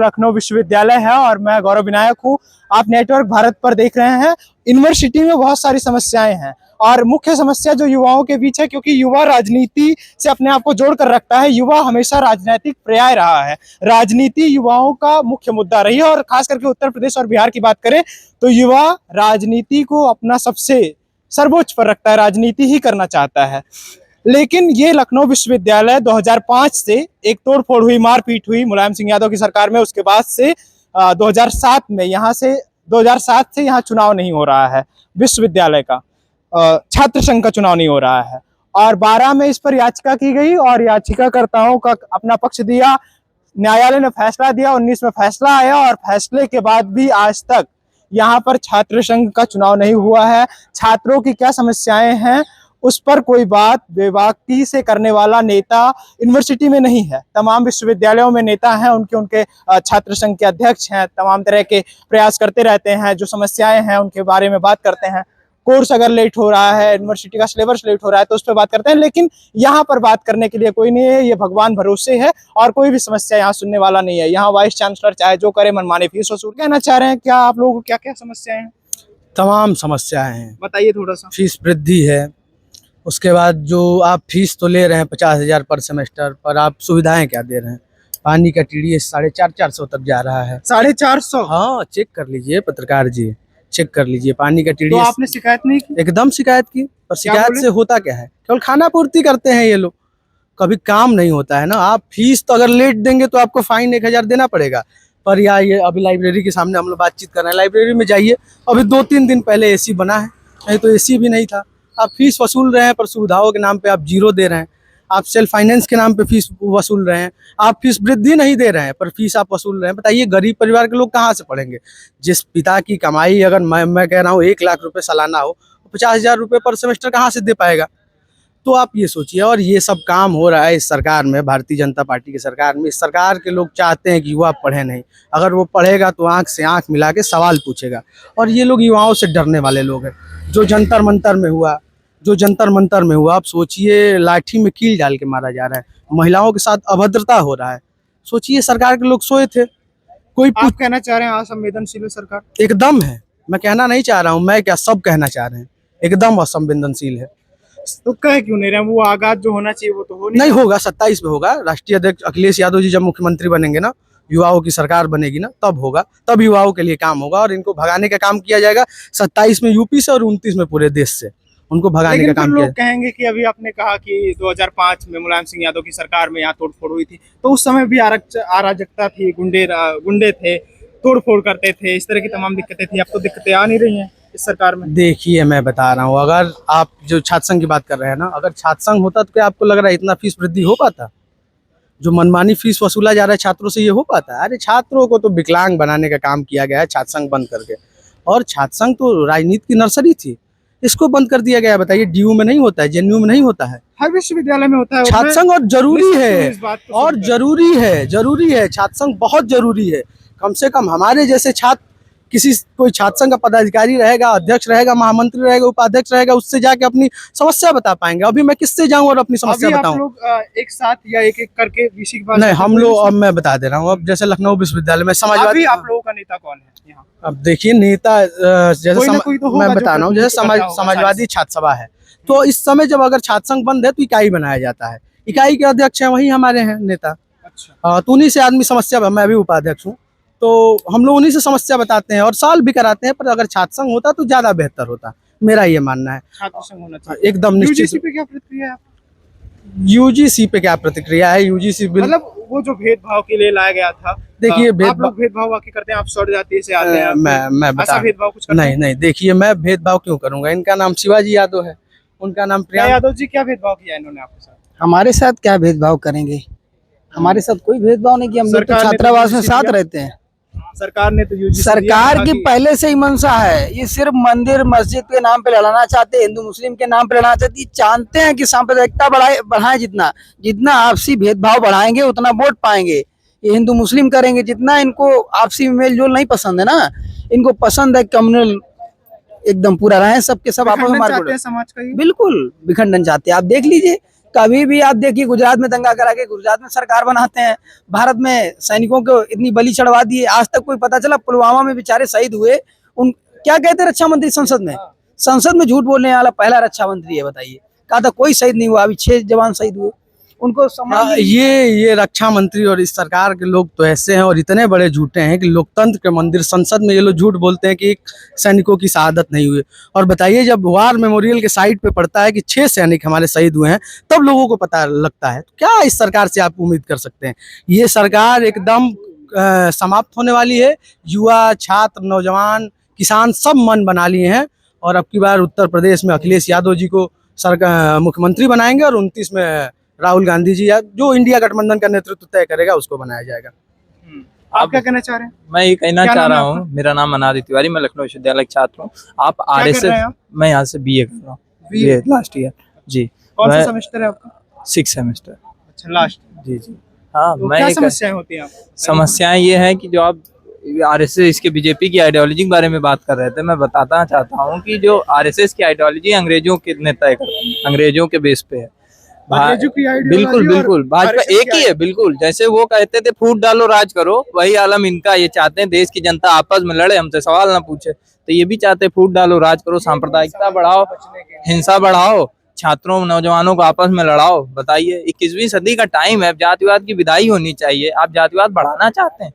लखनऊ विश्वविद्यालय है और मैं गौरव विनायक हूँ। आप नेटवर्क भारत पर देख रहे हैं। यूनिवर्सिटी में बहुत सारी समस्याएं हैं और मुख्य समस्या जो युवाओं के बीच है, क्योंकि युवा राजनीति से अपने आप को जोड़कर रखता है। युवा हमेशा राजनीतिक पर्याय रहा है। राजनीति युवाओं का मुख्य मुद्दा रही है और खास करके उत्तर प्रदेश और बिहार की बात करें तो युवा राजनीति को अपना सबसे सर्वोच्च पर रखता है, राजनीति ही करना चाहता है। लेकिन ये लखनऊ विश्वविद्यालय 2005 से एक तोड़फोड़ हुई, मारपीट हुई मुलायम सिंह यादव की सरकार में। उसके बाद से 2007 में यहाँ से 2007 से यहाँ चुनाव नहीं हो रहा है विश्वविद्यालय का, छात्र संघ का चुनाव नहीं हो रहा है। और 12 में इस पर याचिका की गई और याचिकाकर्ताओं का अपना पक्ष दिया, न्यायालय ने फैसला दिया, 19 में फैसला आया और फैसले के बाद भी आज तक यहाँ पर छात्र संघ का चुनाव नहीं हुआ है। छात्रों की क्या समस्याएं हैं उस पर कोई बात बेबाकी से करने वाला नेता यूनिवर्सिटी में नहीं है। तमाम विश्वविद्यालयों में नेता हैं, उनके छात्र संघ के अध्यक्ष हैं, तमाम तरह के प्रयास करते रहते हैं, जो समस्याएं हैं उनके बारे में बात करते हैं। कोर्स अगर लेट हो रहा है, यूनिवर्सिटी का सिलेबस लेट हो रहा है तो उस पर बात करते हैं, लेकिन यहाँ पर बात करने के लिए कोई नहीं है। ये भगवान भरोसे है और कोई भी समस्या यहाँ सुनने वाला नहीं है। यहाँ वाइस चांसलर चाहे जो करे मनमाने फीस वसूल। कहना चाह रहे हैं क्या आप लोगों को, क्या क्या समस्याएं हैं? तमाम समस्याएं हैं, बताइए थोड़ा सा। फीस वृद्धि है, उसके बाद जो आप फीस तो ले रहे हैं 50,000 पर सेमेस्टर, पर आप सुविधाएं क्या दे रहे हैं? पानी का TDS 450 तक जा रहा है। 450? हाँ, चेक कर लीजिए पत्रकार जी, चेक कर लीजिए पानी का TDS। तो आपने शिकायत नहीं की? एकदम शिकायत की, पर शिकायत से होता क्या है? केवल खाना पूर्ति करते हैं ये लोग, कभी काम नहीं होता है ना। आप फीस तो अगर लेट देंगे तो आपको फाइन 1,000 देना पड़ेगा। पर या ये अभी लाइब्रेरी के सामने हम लोग बातचीत कर रहे हैं, लाइब्रेरी में जाइए, अभी 2-3 दिन पहले AC बना है, नहीं तो AC भी नहीं था। आप फीस वसूल रहे हैं पर सुविधाओं के नाम पे आप 0 दे रहे हैं। आप सेल्फ फाइनेंस के नाम पे फीस वसूल रहे हैं। आप फीस वृद्धि नहीं दे रहे हैं पर फीस आप वसूल रहे हैं। बताइए गरीब परिवार के लोग कहाँ से पढ़ेंगे? जिस पिता की कमाई अगर मैं कह रहा हूँ 1 लाख रुपए सालाना हो, 50,000 रुपये पर सेमेस्टर कहाँ से दे पाएगा? तो आप ये सोचिए। और ये सब काम हो रहा है इस सरकार में, भारतीय जनता पार्टी की सरकार में। इस सरकार के लोग चाहते हैं कि युवा पढ़े नहीं। अगर वो पढ़ेगा तो आंख से आंख मिला के सवाल पूछेगा। और ये लोग युवाओं से डरने वाले लोग हैं। जो जंतर मंतर में हुआ, आप सोचिए, लाठी में कील डाल के मारा जा रहा है, महिलाओं के साथ अभद्रता हो रहा है। सोचिए, सरकार के लोग सोए थे। कोई आप कहना चाह रहे हैं असंवेदनशील है सरकार? एकदम है, मैं कहना नहीं चाह रहा हूँ, मैं क्या सब कहना चाह रहे हैं, एकदम असंवेदनशील है। तो कह क्यों नहीं रहे? वो आगाज जो होना चाहिए वो तो हो नहीं होगा। 27 में होगा। राष्ट्रीय अध्यक्ष अखिलेश यादव जी जब मुख्यमंत्री बनेंगे ना, युवाओं की सरकार बनेगी ना, तब होगा, तब युवाओं के लिए काम होगा और इनको भगाने का काम किया जाएगा। 27 में यूपी से और 29 में पूरे देश से उनको भगाने का काम किया। लोग कहेंगे कि अभी आपने कहा कि 2005 में मुलायम सिंह यादव की सरकार में यहाँ तोड़फोड़ हुई थी, तो उस समय भी अराजकता थी, गुंडे थे, तोड़फोड़ करते थे, इस तरह की तमाम दिक्कतें थी। अब तो दिक्कतें आ नहीं रही हैं इस सरकार में। देखिए, मैं बता रहा हूँ, अगर आप जो छात्र संघ की बात कर रहे हैं ना, अगर छात्र संघ होता तो क्या आपको लग रहा है इतना फीस वृद्धि हो पाता? जो मनमानी फीस वसूला जा रहा है छात्रों से, ये हो पाता है? अरे छात्रों को तो विकलांग बनाने का काम किया गया है छात्र संघ बंद करके। और छात्र संघ तो राजनीति की नर्सरी थी, इसको बंद कर दिया गया है। बताइए, DU में नहीं होता है, JNU में नहीं होता है, हर विश्वविद्यालय में होता है छात्र संघ। और जरूरी है, और जरूरी है छात्र संघ, बहुत जरूरी है। कम से कम हमारे जैसे छात्र, कोई छात्र संघ का पदाधिकारी रहेगा, अध्यक्ष रहेगा, महामंत्री रहेगा, उपाध्यक्ष रहेगा, उससे जाके अपनी समस्या बता पाएंगे। अभी मैं किससे जाऊं और अपनी समस्या बताऊं? आप लोग एक साथ या एक एक करके VC के पास? नहीं, हम लोग, अब मैं बता दे रहा हूँ, अब जैसे लखनऊ विश्वविद्यालय में समाजवादी, आप लोगों का नेता कौन है यहाँ? अब देखिए, नेता जैसे मैं बता रहा हूँ, जैसे समाजवादी छात्र सभा है, तो इस समय जब अगर छात्र संघ बंद है तो इकाई बनाया जाता है। इकाई के अध्यक्ष हैं वही हमारे हैं नेता। अच्छा। तो उन्हीं से आदमी समस्या, मैं भी उपाध्यक्ष हूँ, तो हम लोग उन्हीं से समस्या बताते हैं और सॉल्व भी कराते हैं। पर अगर छात्र संघ होता तो ज्यादा बेहतर होता, मेरा ये मानना है। छात्र संघ होना चाहिए एकदम निश्चित। UGC पे क्या प्रतिक्रिया है? UGC पे क्या प्रतिक्रिया है? UGC मतलब वो जो भेदभाव के लिए लाया गया था। देखिए, आप लोग भेदभाव वाकई करते हैं? आप सौर जाति से आते हैं? मैं बता, भेदभाव कुछ करते हैं? नहीं, देखिए, मैं भेदभाव क्यों करूंगा? इनका नाम शिवाजी यादव है, उनका नाम प्रियंका यादव जी। क्या भेदभाव किया इन्होंने आपके साथ? हमारे साथ क्या भेदभाव करेंगे? हमारे साथ कोई भेदभाव नहीं किया। हम लोग तो छात्रावास में साथ रहते हैं। सरकार ने तो UGC सरकार की पहले से ही मंशा है, ये सिर्फ मंदिर मस्जिद के नाम पे लड़ाना चाहते हैं, हिंदू मुस्लिम के नाम पे लड़ाना चाहते हैं। चाहते हैं कि सांप्रदायिकता बढ़ाए, जितना आपसी भेदभाव बढ़ाएंगे उतना वोट पाएंगे। ये हिंदू मुस्लिम करेंगे, जितना इनको आपसी मेल जोल नहीं पसंद है ना, इनको पसंद है कम्युनल एकदम पूरा रहे, सबके सब आपस में मार। समाज का बिल्कुल विखंडन चाहते हैं। आप देख लीजिए कभी भी आप देखिए गुजरात में दंगा करा के गुजरात में सरकार बनाते हैं, भारत में सैनिकों को इतनी बलि चढ़वा दी है, आज तक कोई पता चला? पुलवामा में बेचारे शहीद हुए, उन क्या कहते हैं रक्षा मंत्री संसद में झूठ बोलने वाला पहला रक्षा मंत्री है, बताइए। कहा था कोई शहीद नहीं हुआ, अभी 6 जवान शहीद हुए, उनको सम्मान ये रक्षा मंत्री और इस सरकार के लोग तो ऐसे हैं और इतने बड़े झूठे हैं कि लोकतंत्र के मंदिर संसद में ये लोग झूठ बोलते हैं कि एक सैनिकों की शहादत नहीं हुई। और बताइए, जब वार मेमोरियल के साइट पे पड़ता है कि 6 सैनिक हमारे शहीद हुए हैं, तब लोगों को पता लगता है। तो क्या इस सरकार से आप उम्मीद कर सकते हैं? ये सरकार एकदम समाप्त होने वाली है। युवा, छात्र, नौजवान, किसान सब मन बना लिए हैं और अब की बार उत्तर प्रदेश में अखिलेश यादव जी को सरकार मुख्यमंत्री बनाएंगे और 29 में राहुल गांधी जी या जो इंडिया गठबंधन का नेतृत्व तय करेगा उसको बनाया जाएगा। आप क्या कहना चाह रहे हैं? मैं ये कहना क्या चाह नाम है रहा हूँ, मेरा नाम अनादि तिवारी, मैं लखनऊ विश्वविद्यालय का छात्र हूँ। आप क्या कर आरएसएस, रहे हैं आप? मैं यहाँ से बीए कर रहा हूँ, बीए लास्ट ईयर जी। कौन सा मैं सेमेस्टर है आपका? 6 सेमेस्टर अच्छा, लास्ट। जी जी। हाँ, तो मैं क्या ये समस्याएं होती हैं आप? समस्याएं ये है कि जो आप आरएसएस इसके बीजेपी की आइडियोलॉजी के बारे में बात कर रहे थे, मैं बताना चाहता हूँ कि जो आरएसएस की आइडियोलॉजी अंग्रेजों के ने तय करते हैं, अंग्रेजों के बेस पे है। अंग्रेजों की ideology बिल्कुल और बिल्कुल, भाजपा RSS एक ही है बिल्कुल। जैसे वो कहते थे फूट डालो राज करो, वही आलम इनका। ये चाहते हैं देश की जनता आपस में लड़े, हमसे सवाल ना पूछे। तो ये भी चाहते हैं फूट डालो राज करो, सांप्रदायिकता बढ़ाओ, हिंसा बढ़ाओ, छात्रों नौजवानों को आपस में लड़ाओ। बताइए, 21वीं सदी का टाइम है, जातिवाद की विदाई होनी चाहिए। आप जातिवाद बढ़ाना चाहते हैं?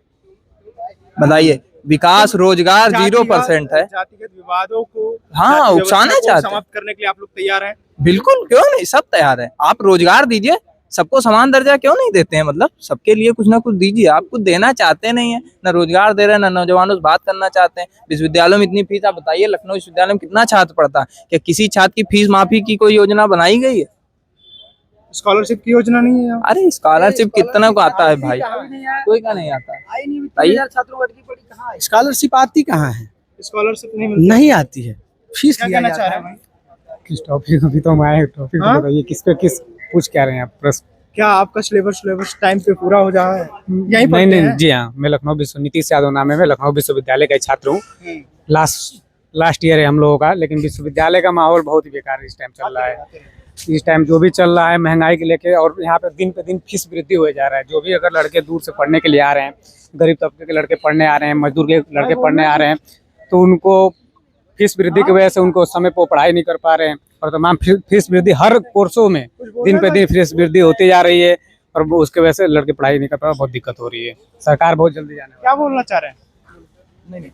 बताइए, विकास रोजगार 0% है। जातिगत विवादों को, हाँ, जाति उकसाना व्यवस्था को चाहते हैं। समाप्त करने के लिए आप लोग तैयार हैं? बिल्कुल, क्यों नहीं, सब तैयार है। आप रोजगार दीजिए, सबको समान दर्जा क्यों नहीं देते हैं? मतलब सबके लिए कुछ ना कुछ दीजिए। आप कुछ देना चाहते नहीं है, ना रोजगार दे रहे हैं, ना नौजवानों से बात करना चाहते हैं। विश्वविद्यालयों में इतनी फीस, आप बताइए लखनऊ विश्वविद्यालय में कितना छात्र पढ़ता है? क्या किसी छात्र की फीस माफी की कोई योजना बनाई गई है? स्कॉलरशिप की योजना नहीं है यहाँ? अरे स्कॉलरशिप कितना को आता है भाई? कोई का नहीं आता। आई नहीं, बताइए। 3000 छात्रों को अटकी पड़ी कहाँ है? स्कॉलरशिप आती कहाँ है? स्कॉलरशिप नहीं मिलती? नहीं आती है, फीस क्या लिया कहना जाता चाह रहे है। हैं भाई? किस टॉपिक अभी तो हम आए टॉपिक हाँ? तो बताइए किस पे किस पूछ क्या रहे हैं आप प्रश्न? क्या आपका सिलेबस टाइम पे पूरा हो जा रहा है? यहीं नहीं पढ़ते नहीं हैं? जी हाँ, मैं लखनऊ नीतीश यादव नाम है, मैं लखनऊ विश्वविद्यालय का छात्र हूँ। लास्ट ईयर है हम लोगों का, लेकिन विश्वविद्यालय का माहौल बहुत ही बेकार इस टाइम चल रहा है। इस टाइम जो भी चल रहा है महंगाई के लेके, और यहाँ पे दिन पे दिन फीस वृद्धि हो जा रहा है। जो भी अगर लड़के दूर से पढ़ने के लिए आ रहे हैं, गरीब तबके के लड़के पढ़ने आ रहे हैं, मजदूर के लड़के पढ़ने आ रहे हैं, तो उनको फीस वृद्धि की वजह से उनको समय पर पढ़ाई नहीं कर पा रहे हैं। और तमाम फीस वृद्धि हर कोर्सों में दिन पे दिन फीस वृद्धि होती जा रही है और वो उसके वजह से लड़के पढ़ाई नहीं कर पा रहे, बहुत दिक्कत हो रही है। सरकार बहुत जल्दी जाने क्या बोलना चाह रहे हैं?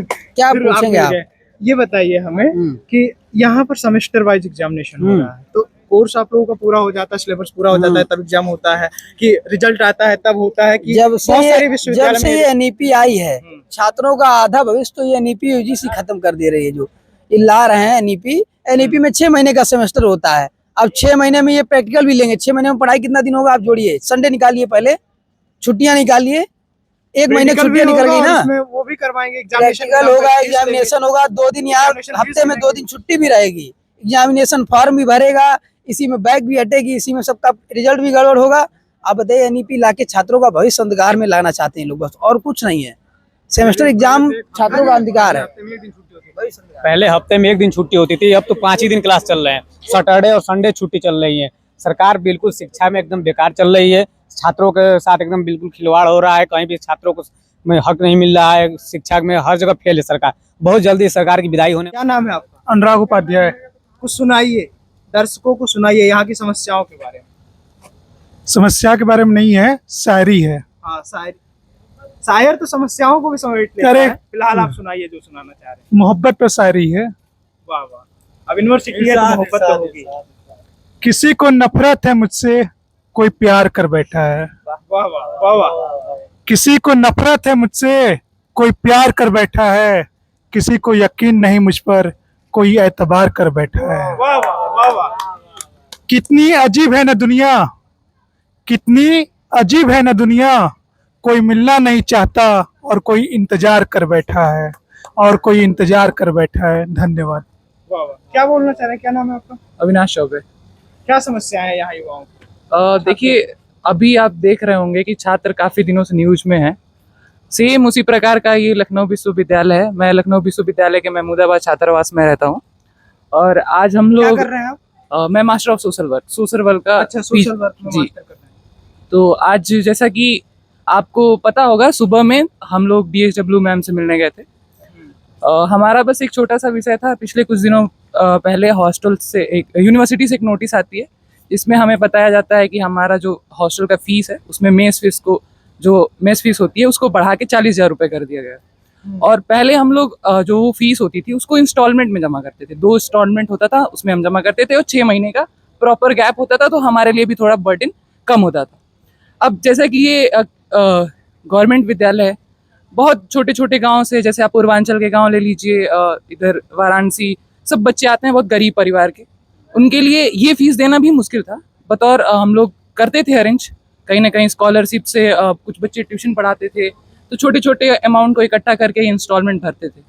क्या फिर पूछेंगे आप? ये बताइए हमें कि यहाँ पर सेमेस्टर वाइज एग्जामिनेशन हो रहा है, तो कोर्स आप लोगों का पूरा हो जाता है, सिलेबस पूरा हो जाता है, तब एग्जाम होता है कि रिजल्ट आता है तब होता है कि जब से बहुत सारे जब विश्वविद्यालय से में ये एनईपी आई है, छात्रों का आधा भविष्य तो ये एनईपी यूजीसी खत्म कर दे रही है। जो ये ला रहे हैं एनईपी में 6 महीने का सेमेस्टर होता है। अब 6 महीने में ये प्रैक्टिकल भी लेंगे। 6 महीने में पढ़ाई कितना दिन होगा आप जोड़िए, संडे निकालिए, पहले छुट्टियां निकालिए, 1 महीने Practical भी छुट्टियां निकल होगा गई और ना। उसमें वो भी करवाएंगे, प्रैक्टिकल होगा, एग्जामिनेशन होगा, 2 दिन यहाँ Examination हफ्ते फीस में 2 लगेगी। दिन छुट्टी भी रहेगी, एग्जामिनेशन फॉर्म भी भरेगा, इसी में बैग भी हटेगी, इसी में सबका रिजल्ट भी गड़बड़ होगा। आप बताइए, एनईपी लाके छात्रों का भविष्य अंधकार में लाना चाहते हैं लोग, बस और कुछ नहीं है। सेमेस्टर एग्जाम छात्रों का अंधकार है। पहले हफ्ते में 1 दिन छुट्टी होती थी, अब तो 5 ही दिन क्लास चल रहे हैं। सैटरडे और संडे छुट्टी चल रही है। सरकार बिल्कुल शिक्षा में एकदम बेकार चल रही है। छात्रों के साथ एकदम बिल्कुल खिलवाड़ हो रहा है। कहीं भी छात्रों को में हक नहीं मिल रहा है। शिक्षा में हर जगह फेल है सरकार। बहुत जल्दी सरकार की विदाई होने। क्या नाम है आपका? अनुराग उपाध्याय। कुछ सुनाइए, दर्शकों को सुनाइए यहाँ की समस्याओं के बारे में। समस्या के बारे में नहीं है, शायरी है। हाँ, शायर तो समस्याओं को भी समेट लेता है। Correct। फिलहाल आप सुनाइए जो सुनाना चाह रहे हैं। मोहब्बत पर शायरी है। वाह वाह, अब यूनिवर्सिटी है तो मोहब्बत तो होगी। किसी को नफरत है मुझसे, कोई प्यार कर बैठा है। वाह वाह वाह वाह। किसी को नफरत है मुझसे, कोई प्यार कर बैठा है। किसी को यकीन नहीं मुझ पर, कोई एतबार कर बैठा है। वाह वाह वाह वाह। कितनी अजीब है न दुनिया, कितनी अजीब है न दुनिया। कोई मिलना नहीं चाहता और कोई इंतजार कर बैठा है, और कोई इंतजार कर बैठा है। धन्यवाद। वाह वाह। क्या बोलना चाह रहे हैं? क्या नाम है आपका? अविनाश चौबे। क्या समस्याएं हैं यहाँ युवाओं की? देखिए, अभी आप देख रहे होंगे कि छात्र काफ़ी दिनों से न्यूज में हैं। सेम उसी प्रकार का ये लखनऊ विश्वविद्यालय है। मैं लखनऊ विश्वविद्यालय के महमूदाबाद छात्रावास में रहता हूँ और आज हम क्या लोग कर रहे हैं आप? मैं मास्टर ऑफ सोशल वर्क का अच्छा, सोशल वर्क में जी। मास्टर कर रहे हैं। तो आज जैसा कि आपको पता होगा, सुबह में हम लोग DSW मैम से मिलने गए थे। हमारा बस एक छोटा सा विषय था। पिछले कुछ दिनों पहले हॉस्टल से एक यूनिवर्सिटी से एक नोटिस आती है, जिसमें हमें बताया जाता है कि हमारा जो हॉस्टल का फीस है, उसमें मेस फीस होती है उसको बढ़ा के 40,000 रुपये कर दिया गया है। और पहले हम लोग जो वो फीस होती थी उसको इंस्टॉलमेंट में जमा करते थे। 2 इंस्टॉलमेंट होता था, उसमें हम जमा करते थे और 6 महीने का प्रॉपर गैप होता था, तो हमारे लिए भी थोड़ा बर्डन कम होता था। अब जैसा कि ये गवर्नमेंट विद्यालय है, बहुत छोटे छोटे गांव से, जैसे आप पूर्वांचल के गांव ले लीजिए, इधर वाराणसी, सब बच्चे आते हैं बहुत गरीब परिवार के। उनके लिए ये फीस देना भी मुश्किल था। बतौर हम लोग करते थे अरेंज, कहीं ना कहीं स्कॉलरशिप से कुछ बच्चे ट्यूशन पढ़ाते थे, तो छोटे छोटे अमाउंट को इकट्ठा करके इंस्टॉलमेंट भरते थे।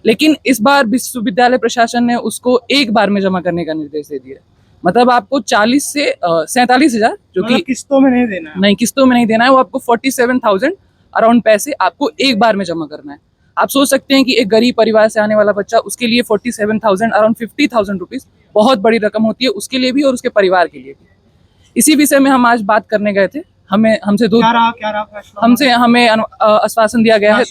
लेकिन इस बार विश्वविद्यालय प्रशासन ने उसको एक बार में जमा करने का निर्देश दे दिया। मतलब आपको 40 से 47,000, जो कि मतलब किस्तों में नहीं देना है। नहीं, किस्तों में नहीं देना है, वो आपको 47,000 अराउंड पैसे आपको एक बार में जमा करना है। आप सोच सकते हैं कि एक गरीब परिवार से आने वाला बच्चा, उसके लिए 47,000 अराउंड 50,000 रुपीज बहुत बड़ी रकम होती है, उसके लिए भी और उसके परिवार के लिए भी। इसी विषय में हम आज बात करने गए थे। हमसे हमें आश्वासन दिया गया है।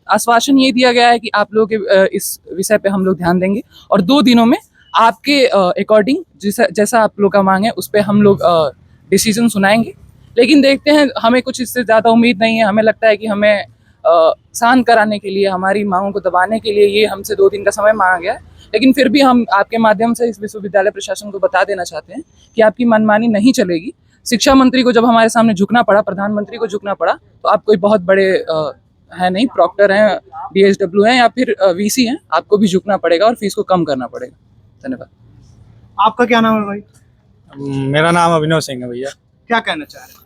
आश्वासन ये दिया गया है कि आप लोगों के इस विषय पे हम लोग ध्यान देंगे और 2 दिनों में आपके अकॉर्डिंग जैसा आप लोग का मांग है उस पर हम लोग डिसीजन सुनाएंगे। लेकिन देखते हैं, हमें कुछ इससे ज़्यादा उम्मीद नहीं है। हमें लगता है कि हमें शांत कराने के लिए, हमारी मांगों को दबाने के लिए ये हमसे 2 दिन का समय मांगा गया है। लेकिन फिर भी हम आपके माध्यम से इस विश्वविद्यालय प्रशासन को बता देना चाहते हैं कि आपकी मनमानी नहीं चलेगी। शिक्षा मंत्री को जब हमारे सामने झुकना पड़ा, प्रधानमंत्री को झुकना पड़ा, तो आप कोई बहुत बड़े है नहीं, प्रॉक्टर हैं, DSW हैं या फिर VC हैं, आपको भी झुकना पड़ेगा और फीस को कम करना पड़ेगा। धन्यवाद। आपका क्या नाम है भाई? मेरा नाम अभिनव सिंह है भैया। क्या कहना चाह रहे हैं?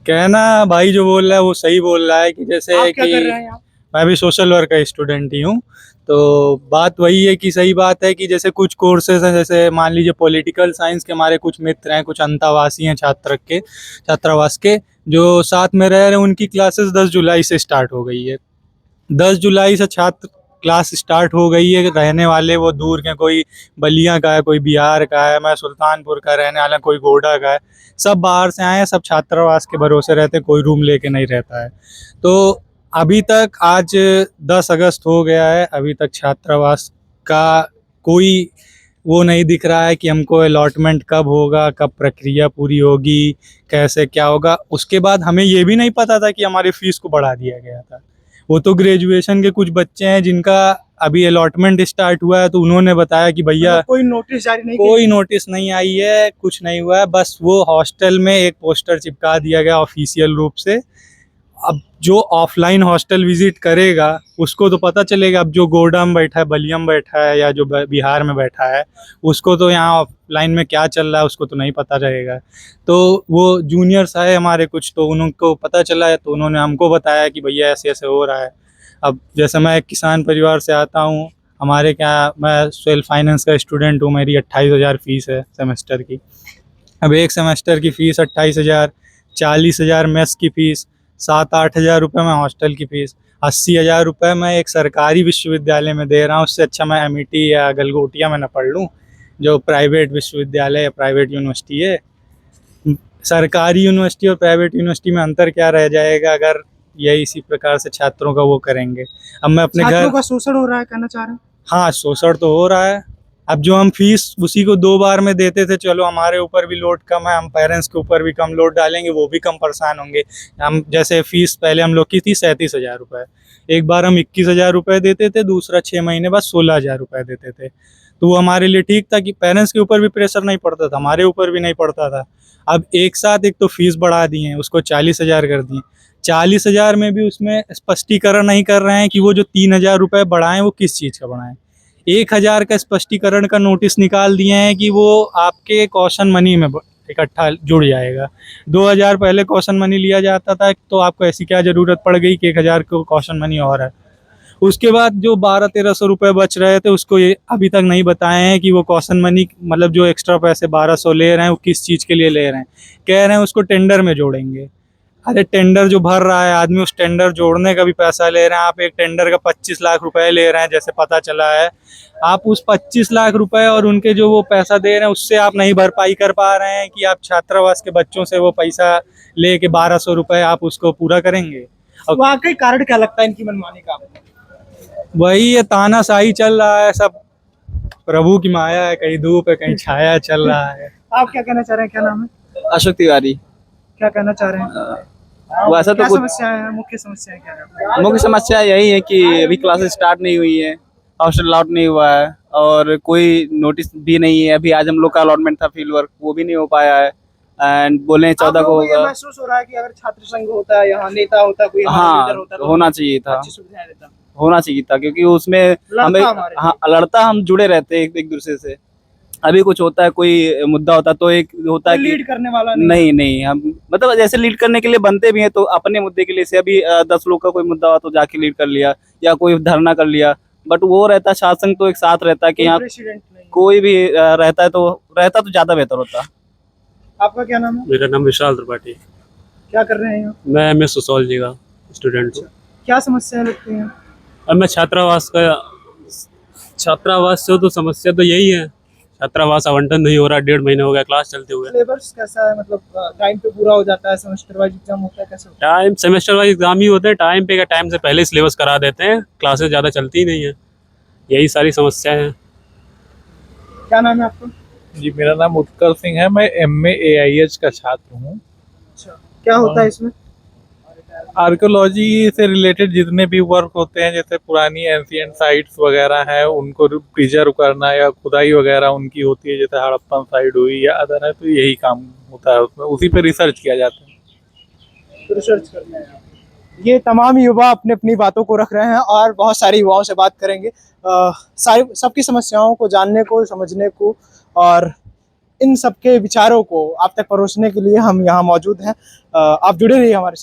कहना भाई जो बोल रहा है वो सही बोल रहा है कि जैसे आप क्या कि कर रहे हैं यहाँ? मैं भी सोशल वर्क का स्टूडेंट ही हूँ। तो बात वही है कि सही बात है कि जैसे कुछ कोर्सेज हैं, जैसे मान लीजिए पॉलिटिकल साइंस के हमारे कुछ मित्र हैं, कुछ अंतःवासी हैं छात्रावास के जो साथ में रह रहे हैं, उनकी क्लासेस 10 जुलाई से स्टार्ट हो गई है। 10 जुलाई से छात्र क्लास स्टार्ट हो गई है। रहने वाले वो दूर के, कोई बलिया का है, कोई बिहार का है, मैं सुल्तानपुर का रहने वाला, कोई गोडा का है, सब बाहर से आए हैं, सब छात्रावास के भरोसे रहते हैं, कोई रूम लेके नहीं रहता है। तो अभी तक आज 10 अगस्त हो गया है, अभी तक छात्रावास का कोई वो नहीं दिख रहा है कि हमको अलॉटमेंट कब होगा, कब प्रक्रिया पूरी होगी, कैसे क्या होगा। उसके बाद हमें ये भी नहीं पता था कि हमारी फीस को बढ़ा दिया गया था। वो तो ग्रेजुएशन के कुछ बच्चे हैं जिनका अभी अलॉटमेंट स्टार्ट हुआ है, तो उन्होंने बताया कि भैया मतलब कोई नोटिस जारी नहीं कोई नोटिस नहीं आई है, कुछ नहीं हुआ है, बस वो हॉस्टल में एक पोस्टर चिपका दिया गया ऑफिशियल रूप से। अब जो ऑफलाइन हॉस्टल विजिट करेगा उसको तो पता चलेगा। अब जो गोडा में बैठा है, बलिया में बैठा है या जो बिहार में बैठा है, उसको तो यहाँ ऑफलाइन में क्या चल रहा है उसको तो नहीं पता रहेगा। तो वो जूनियर्स आए हमारे कुछ, तो उनको पता चला है, तो उन्होंने हमको बताया कि भैया ऐसे ऐसे हो रहा है। अब जैसे मैं एक किसान परिवार से आता हूँ, हमारे क्या, मैं सेल्फ फाइनेंस का स्टूडेंट हूँ, मेरी 28,000 फीस है सेमेस्टर की। अब एक सेमेस्टर की फ़ीस 28,000, 40,000 मेस की फ़ीस, 7-8 हज़ार रुपये में हॉस्टल की फ़ीस, 80,000 रुपये मैं एक सरकारी विश्वविद्यालय में दे रहा हूँ। उससे अच्छा मैं MIT या गलगोटिया में न पढ़ लूँ, जो प्राइवेट विश्वविद्यालय या प्राइवेट यूनिवर्सिटी है। सरकारी यूनिवर्सिटी और प्राइवेट यूनिवर्सिटी में अंतर क्या रह जाएगा अगर ये इसी प्रकार से छात्रों का वो करेंगे। अब मैं अपने छात्रों घर, का शोषण हो रहा है, कहना चाह रहे हैं? हाँ शोषण तो हो रहा है। अब जो हम फीस उसी को 2 बार में देते थे, चलो हमारे ऊपर भी लोड कम है, हम पेरेंट्स के ऊपर भी कम लोड डालेंगे, वो भी कम परेशान होंगे। हम जैसे फीस पहले हम लोग की थी 37,000 रुपये, एक बार हम 21,000 रुपये देते थे, दूसरा 6 महीने बाद 16,000 रुपये देते थे। तो वो हमारे लिए ठीक था कि पेरेंट्स के ऊपर भी प्रेशर नहीं पड़ता था, हमारे ऊपर भी नहीं पड़ता था। अब एक साथ एक तो फीस बढ़ा दी है, उसको 40,000 कर दी। 40,000 में भी उसमें स्पष्टीकरण नहीं कर रहे हैं कि वो जो 3,000 रुपये बढ़ाएं वो किस चीज़ का बढ़ाएं। 1,000 का स्पष्टीकरण का नोटिस निकाल दिए हैं कि वो आपके कॉशन मनी में इकट्ठा जुड़ जाएगा। 2,000 पहले कॉशन मनी लिया जाता था, तो आपको ऐसी क्या ज़रूरत पड़ गई कि 1,000 को कॉशन मनी और है। उसके बाद जो 1200-1300 रुपये बच रहे थे, उसको ये अभी तक नहीं बताए हैं कि वो कॉशन मनी मतलब जो एक्स्ट्रा पैसे 1200 ले रहे हैं वो किस चीज़ के लिए ले रहे हैं। कह रहे हैं उसको टेंडर में जोड़ेंगे। अरे टेंडर जो भर रहा है आदमी, उस टेंडर जोड़ने का भी पैसा ले रहे हैं। आप एक टेंडर का 25 लाख रुपए ले रहे हैं, जैसे पता चला है। आप उस 25 लाख रुपए और उनके जो वो पैसा दे रहे हैं उससे आप नहीं भरपाई कर पा रहे हैं कि आप छात्रावास के बच्चों से वो पैसा लेके 1200 रुपए आप उसको पूरा करेंगे। तो वाकई कारण क्या लगता है इनकी मनमानी का आपको? वही ये तानाशाही चल रहा है सब, प्रभु की माया है, कहीं धूप है कहीं छाया चल रहा है। आप क्या कहना चाह रहे हैं, क्या नाम है? अशोक तिवारी। क्या कहना चाह रहे हैं? वैसा तो क्या कुछ समस्याएं हैं, मुख्य समस्याएं क्या है? मुख्य समस्या यही है कि अभी क्लासेस स्टार्ट नहीं हुई है, हॉस्टल अलॉट नहीं हुआ है और कोई नोटिस भी नहीं है। अभी आज हम लोग का अलॉटमेंट था फील्ड वर्क, वो भी नहीं हो पाया है। एंड बोले 14 आप को लोगों को ये होगा। महसूस हो रहा है कि अगर छात्र संघ होता है, यहाँ नेता होता, कोई हमारा हाँ, लीडर होता तो होना चाहिए था, अच्छी सुविधाएं देता। होना चाहिए था, क्योंकि उसमें हमें हमारे हाँ लड़ता, हम जुड़े रहते हैं एक दूसरे से। अभी कुछ होता है, कोई मुद्दा होता है तो एक होता है कि लीड करने वाला नहीं हम मतलब जैसे लीड करने के लिए बनते भी हैं तो अपने मुद्दे के लिए से अभी 10 लोग का कोई मुद्दा हुआ तो जाके लीड कर लिया या कोई धरना कर लिया। बट वो रहता शासन तो एक साथ रहता है कि यहाँ प्रेसिडेंट नहीं। कोई भी रहता तो ज्यादा बेहतर होता। आपका क्या नाम है? मेरा नाम विशाल त्रिपाठी। क्या कर रहे हैं यहाँ? मैं एमए सोशियोलॉजी का स्टूडेंट हूँ। क्या समस्याएं लगती हैं? अब मैं छात्रावास से तो समस्या तो यही है, छात्रावास आवंटन नहीं हो रहा, 1.5 महीने हो गया क्लास चलते हुए। सिलेबस कैसा है, मतलब टाइम पे पूरा हो जाता है, सेमेस्टर वाइज एग्जाम होता है, कैसे होता टाइम सेमेस्टर वाइज एग्जाम ही होते हैं, टाइम पे का टाइम से पहले सिलेबस करा देते हैं, क्लासेस ज़्यादा चलती ही नहीं है। यही सारी समस्याएं हैं। है? क्या नाम है आपका? जी, मेरा नाम उत्कर सिंह है। मैं एमए एआईएच का छात्र हूँ। अच्छा, क्या होता है इसमें? आर्कियोलॉजी से रिलेटेड जितने भी वर्क होते हैं, जैसे पुरानी एंशिएंट साइट्स वगैरह हैं उनको प्रिजर्व करना या खुदाई वगैरह उनकी होती है, जैसे हड़प्पन साइट हुई या अदर है, तो यही काम होता है उसमें, उसी पे रिसर्च किया जाता है। तो रिसर्च करना है। ये तमाम युवा अपनी अपनी बातों को रख रहे हैं और बहुत सारे युवाओं से बात करेंगे, सारी सबकी समस्याओं को जानने को, समझने को और इन सबके विचारों को आप तक परोसने के लिए हम यहाँ मौजूद हैं। आप जुड़े रहिए हमारे साथ।